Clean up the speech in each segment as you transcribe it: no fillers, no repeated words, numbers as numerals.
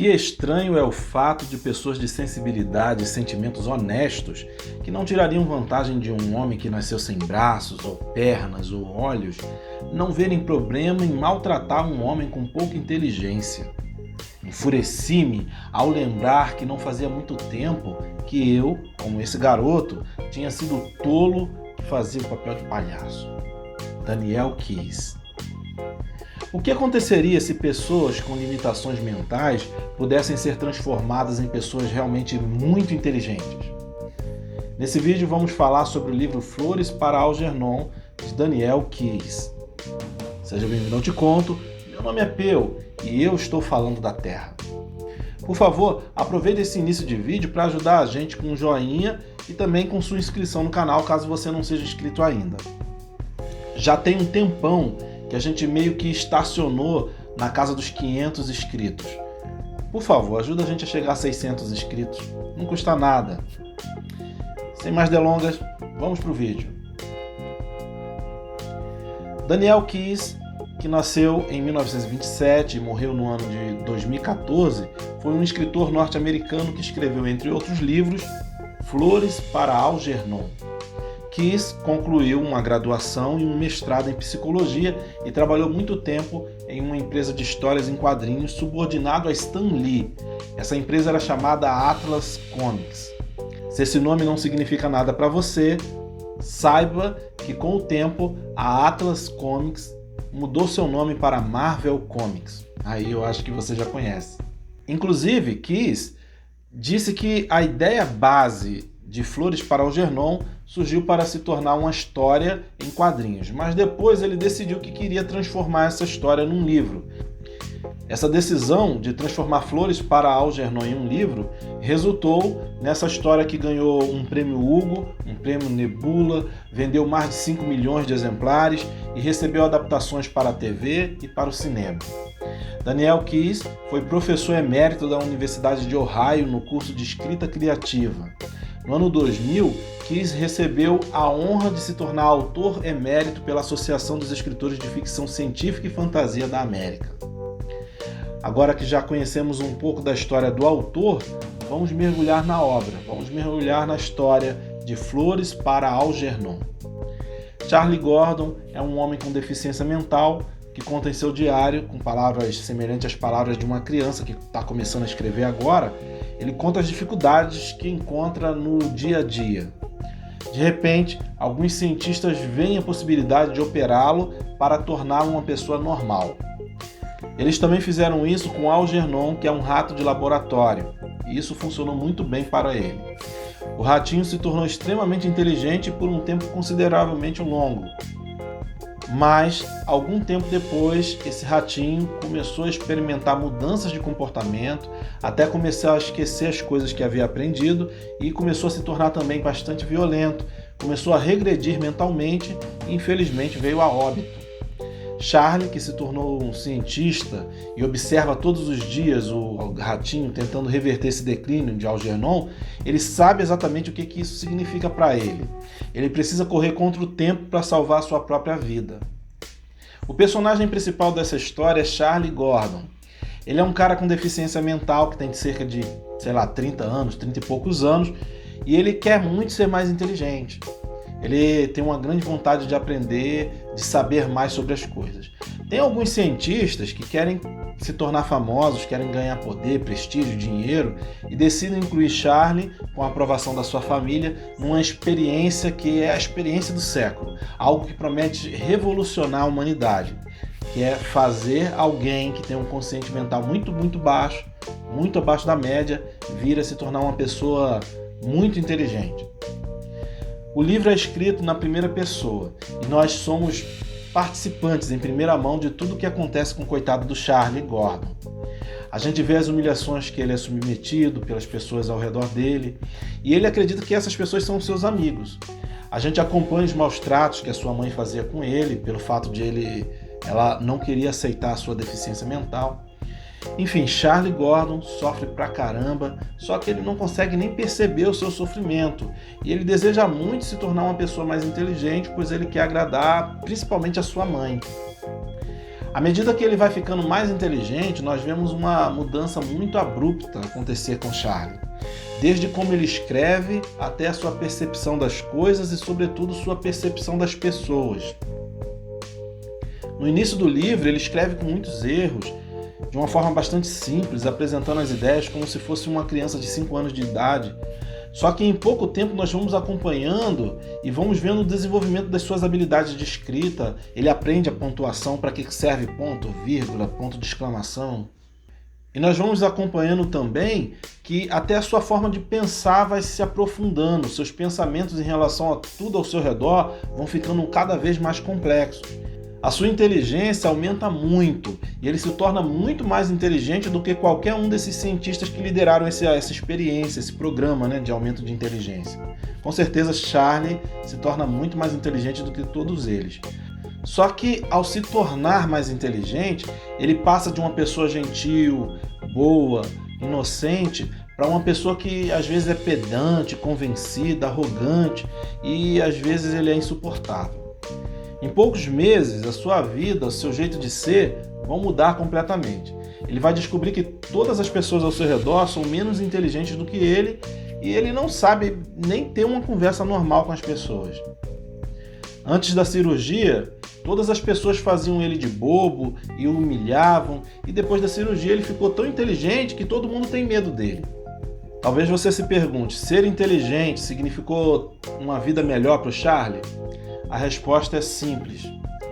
Que estranho é o fato de pessoas de sensibilidade e sentimentos honestos, que não tirariam vantagem de um homem que nasceu sem braços, ou pernas, ou olhos, não verem problema em maltratar um homem com pouca inteligência. Enfureci-me ao lembrar que não fazia muito tempo que eu, como esse garoto, tinha sido o tolo que fazia o papel de palhaço. Daniel Keyes. O que aconteceria se pessoas com limitações mentais pudessem ser transformadas em pessoas realmente muito inteligentes? Nesse vídeo vamos falar sobre o livro Flores para Algernon, de Daniel Keyes. Seja bem-vindo ao Te Conto, meu nome é Peu e eu estou falando da Terra. Por favor, aproveite esse início de vídeo para ajudar a gente com um joinha e também com sua inscrição no canal, caso você não seja inscrito ainda. Já tem um tempão que a gente meio que estacionou na casa dos 500 inscritos. Por favor, ajuda a gente a chegar a 600 inscritos. Não custa nada. Sem mais delongas, vamos pro vídeo. Daniel Keyes, que nasceu em 1927 e morreu no ano de 2014, foi um escritor norte-americano que escreveu, entre outros livros, Flores para Algernon. Keyes concluiu uma graduação e um mestrado em psicologia e trabalhou muito tempo em uma empresa de histórias em quadrinhos subordinado a Stan Lee. Essa empresa era chamada Atlas Comics. Se esse nome não significa nada para você, saiba que com o tempo a Atlas Comics mudou seu nome para Marvel Comics. Aí eu acho que você já conhece. Inclusive, Keyes disse que a ideia base de Flores para Algernon surgiu para se tornar uma história em quadrinhos, mas depois ele decidiu que queria transformar essa história num livro. Essa decisão de transformar Flores para Algernon em um livro resultou nessa história que ganhou um prêmio Hugo, um prêmio Nebula, vendeu mais de 5 milhões de exemplares e recebeu adaptações para a TV e para o cinema. Daniel Keyes foi professor emérito da Universidade de Ohio no curso de escrita criativa. No ano 2000, Keyes recebeu a honra de se tornar autor emérito pela Associação dos Escritores de Ficção Científica e Fantasia da América. Agora que já conhecemos um pouco da história do autor, vamos mergulhar na obra, vamos mergulhar na história de Flores para Algernon. Charlie Gordon é um homem com deficiência mental que conta em seu diário, com palavras semelhantes às palavras de uma criança que está começando a escrever agora. Ele conta as dificuldades que encontra no dia a dia. De repente, alguns cientistas veem a possibilidade de operá-lo para torná-lo uma pessoa normal. Eles também fizeram isso com Algernon, que é um rato de laboratório, e isso funcionou muito bem para ele. O ratinho se tornou extremamente inteligente por um tempo consideravelmente longo. Mas, algum tempo depois, esse ratinho começou a experimentar mudanças de comportamento, até começar a esquecer as coisas que havia aprendido e começou a se tornar também bastante violento, começou a regredir mentalmente e infelizmente veio a óbito. Charlie, que se tornou um cientista e observa todos os dias o ratinho tentando reverter esse declínio de Algernon, ele sabe exatamente o que isso significa para ele. Ele precisa correr contra o tempo para salvar a sua própria vida. O personagem principal dessa história é Charlie Gordon. Ele é um cara com deficiência mental que tem cerca de, 30 anos, 30 e poucos anos, e ele quer muito ser mais inteligente. Ele tem uma grande vontade de aprender, de saber mais sobre as coisas. Tem alguns cientistas que querem se tornar famosos, querem ganhar poder, prestígio, dinheiro e decidem incluir Charlie, com a aprovação da sua família, numa experiência que é a experiência do século. Algo que promete revolucionar a humanidade, que é fazer alguém que tem um consciente mental muito baixo, muito abaixo da média, vir a se tornar uma pessoa muito inteligente. O livro é escrito na primeira pessoa e nós somos participantes em primeira mão de tudo o que acontece com o coitado do Charlie Gordon. A gente vê as humilhações que ele é submetido pelas pessoas ao redor dele e ele acredita que essas pessoas são seus amigos. A gente acompanha os maus tratos que a sua mãe fazia com ele, pelo fato de ela não queria aceitar a sua deficiência mental. Enfim, Charlie Gordon sofre pra caramba, só que ele não consegue nem perceber o seu sofrimento. E ele deseja muito se tornar uma pessoa mais inteligente, pois ele quer agradar principalmente a sua mãe. À medida que ele vai ficando mais inteligente, nós vemos uma mudança muito abrupta acontecer com Charlie. Desde como ele escreve até a sua percepção das coisas e, sobretudo, sua percepção das pessoas. No início do livro, ele escreve com muitos erros, de uma forma bastante simples, apresentando as ideias como se fosse uma criança de 5 anos de idade. Só que em pouco tempo nós vamos acompanhando e vamos vendo o desenvolvimento das suas habilidades de escrita. Ele aprende a pontuação, para que serve ponto, vírgula, ponto de exclamação. E nós vamos acompanhando também que até a sua forma de pensar vai se aprofundando, seus pensamentos em relação a tudo ao seu redor vão ficando cada vez mais complexos. A sua inteligência aumenta muito e ele se torna muito mais inteligente do que qualquer um desses cientistas que lideraram essa experiência, esse programa, de aumento de inteligência. Com certeza, Charlie se torna muito mais inteligente do que todos eles. Só que, ao se tornar mais inteligente, ele passa de uma pessoa gentil, boa, inocente, para uma pessoa que às vezes é pedante, convencida, arrogante e às vezes ele é insuportável. Em poucos meses, a sua vida, o seu jeito de ser vão mudar completamente. Ele vai descobrir que todas as pessoas ao seu redor são menos inteligentes do que ele e ele não sabe nem ter uma conversa normal com as pessoas. Antes da cirurgia, todas as pessoas faziam ele de bobo e o humilhavam, e depois da cirurgia ele ficou tão inteligente que todo mundo tem medo dele. Talvez você se pergunte, ser inteligente significou uma vida melhor para o Charlie? A resposta é simples.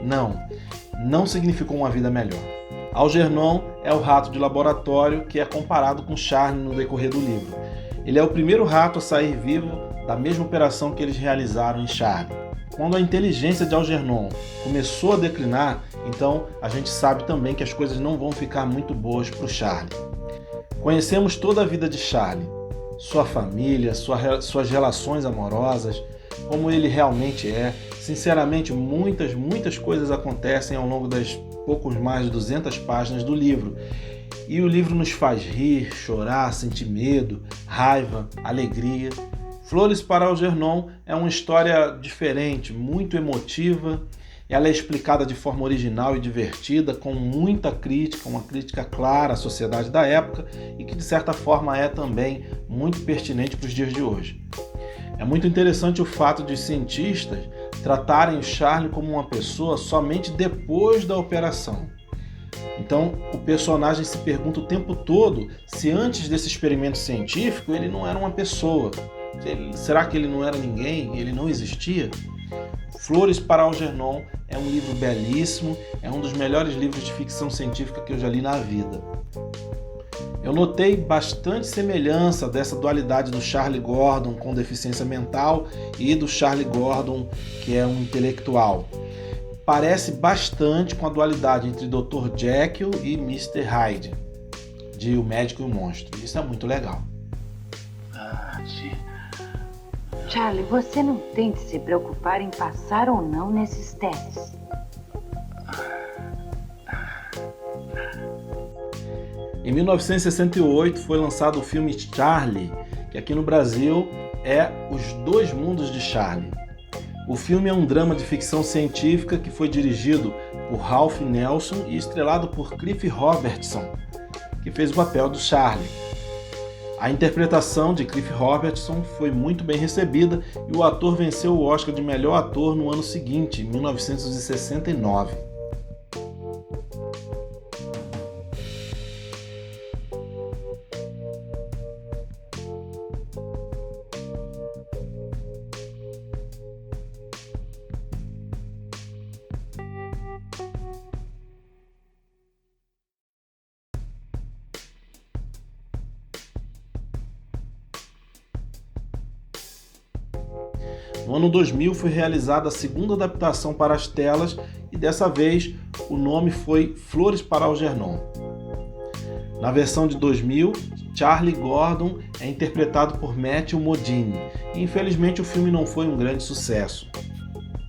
Não significou uma vida melhor. Algernon é o rato de laboratório que é comparado com Charlie no decorrer do livro. Ele é o primeiro rato a sair vivo da mesma operação que eles realizaram em Charlie. Quando a inteligência de Algernon começou a declinar, então a gente sabe também que as coisas não vão ficar muito boas para o Charlie. Conhecemos toda a vida de Charlie, sua família, suas relações amorosas, como ele realmente é. Sinceramente, muitas coisas acontecem ao longo das poucos mais de 200 páginas do livro. E o livro nos faz rir, chorar, sentir medo, raiva, alegria. Flores para Algernon é uma história diferente, muito emotiva. Ela é explicada de forma original e divertida, com muita crítica, uma crítica clara à sociedade da época e que de certa forma é também muito pertinente para os dias de hoje. É muito interessante o fato de cientistas tratarem o Charlie como uma pessoa somente depois da operação. Então, o personagem se pergunta o tempo todo se antes desse experimento científico ele não era uma pessoa. Será que ele não era ninguém? Ele não existia? Flores para Algernon é um livro belíssimo, é um dos melhores livros de ficção científica que eu já li na vida. Eu notei bastante semelhança dessa dualidade do Charlie Gordon com deficiência mental e do Charlie Gordon que é um intelectual. Parece bastante com a dualidade entre Dr. Jekyll e Mr. Hyde, de O Médico e o Monstro. Isso é muito legal. Charlie, você não tem de se preocupar em passar ou não nesses testes. Em 1968 foi lançado o filme Charlie, que aqui no Brasil é Os Dois Mundos de Charlie. O filme é um drama de ficção científica que foi dirigido por Ralph Nelson e estrelado por Cliff Robertson, que fez o papel do Charlie. A interpretação de Cliff Robertson foi muito bem recebida e o ator venceu o Oscar de melhor ator no ano seguinte, em 1969. No ano 2000 foi realizada a segunda adaptação para as telas e dessa vez o nome foi Flores para Algernon. Na versão de 2000, Charlie Gordon é interpretado por Matthew Modine e infelizmente o filme não foi um grande sucesso.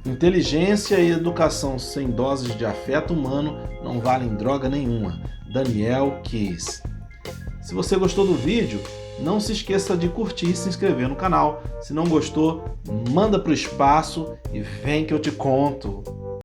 Inteligência e educação sem doses de afeto humano não valem droga nenhuma. Daniel Keyes. Se você gostou do vídeo, não se esqueça de curtir e se inscrever no canal. Se não gostou, manda pro espaço e vem que eu te conto.